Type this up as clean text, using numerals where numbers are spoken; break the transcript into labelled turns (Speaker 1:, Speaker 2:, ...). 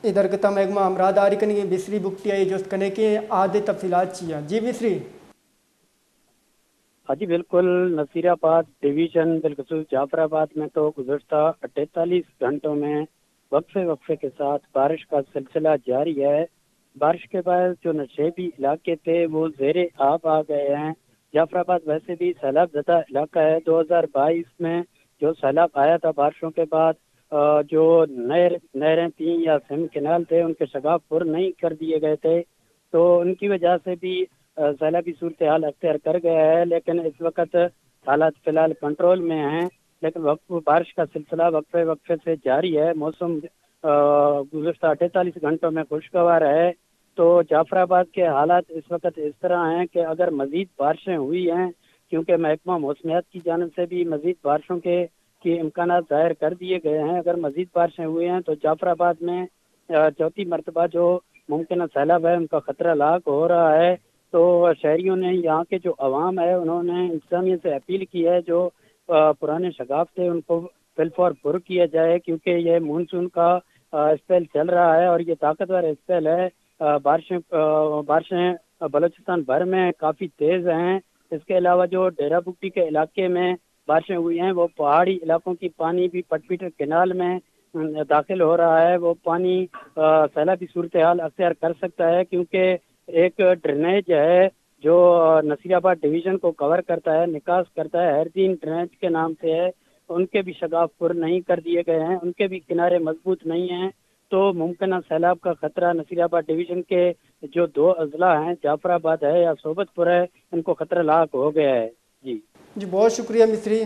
Speaker 1: ادھر کے تمام امراداری کنی بسری بکتی ہے جو کنے کے آدھے تفصیلات چیا جی بسری
Speaker 2: ہاں جی بالکل، نصیر آباد ڈویژن بالخصوص جعفر آباد میں تو گزشتہ 48 گھنٹوں میں وقفے کے ساتھ بارش کا سلسلہ جاری ہے۔ بارش کے بعد جو نشیبی علاقے تھے وہ زیر آب آ گئے ہیں۔ جعفر آباد ویسے بھی سیلاب زدہ علاقہ ہے۔ 2022 میں جو سیلاب آیا تھا بارشوں کے بعد جو نہریں تھیں یا سیم کینال تھے ان کے شگاف پر نہیں کر دیے گئے تھے، تو ان کی وجہ سے بھی سیلابی صورتحال اختیار کر گیا ہے، لیکن اس وقت حالات فی الحال کنٹرول میں ہیں۔ لیکن بارش کا سلسلہ وقفے سے جاری ہے۔ موسم گزشتہ 48 گھنٹوں میں خوشگوار ہے۔ تو جعفر آباد کے حالات اس وقت اس طرح ہیں کہ اگر مزید بارشیں ہوئی ہیں، کیونکہ محکمہ موسمیات کی جانب سے بھی مزید بارشوں کے امکانات ظاہر کر دیے گئے ہیں، اگر مزید بارشیں ہوئی ہیں تو جعفر آباد میں چوتھی مرتبہ جو ممکنہ سیلاب ہے ان کا خطرہ لاحق ہو رہا ہے۔ تو شہریوں نے، یہاں کے جو عوام ہے، انہوں نے انتظامیہ سے اپیل کی ہے جو پرانے شگاف تھے ان کو بالفور پر کیا جائے، کیونکہ یہ مونسون کا اسپیل چل رہا ہے اور یہ طاقتور اسپیل ہے۔ بارشیں بلوچستان بھر میں کافی تیز ہیں۔ اس کے علاوہ جو ڈیرہ بگٹی کے علاقے میں بارشیں ہوئی ہیں وہ پہاڑی علاقوں کی پانی بھی پٹ پیٹر کینال میں داخل ہو رہا ہے۔ وہ پانی سیلابی صورتحال اختیار کر سکتا ہے، کیونکہ ایک ڈرینیج ہے جو نصیر آباد ڈویژن کو کور کرتا ہے، نکاس کرتا ہے، ہیردین ڈرینیج کے نام سے ہے۔ ان کے بھی شگاف پر نہیں کر دیے گئے ہیں، ان کے بھی کنارے مضبوط نہیں ہیں، تو ممکنہ سیلاب کا خطرہ نصیر آباد ڈویژن کے جو 2 اضلاع ہیں، جعفر آباد ہے یا صوبت پور ہے، ان کو خطرہ لاحق ہو گیا ہے۔ جی
Speaker 1: جی بہت شکریہ مصری۔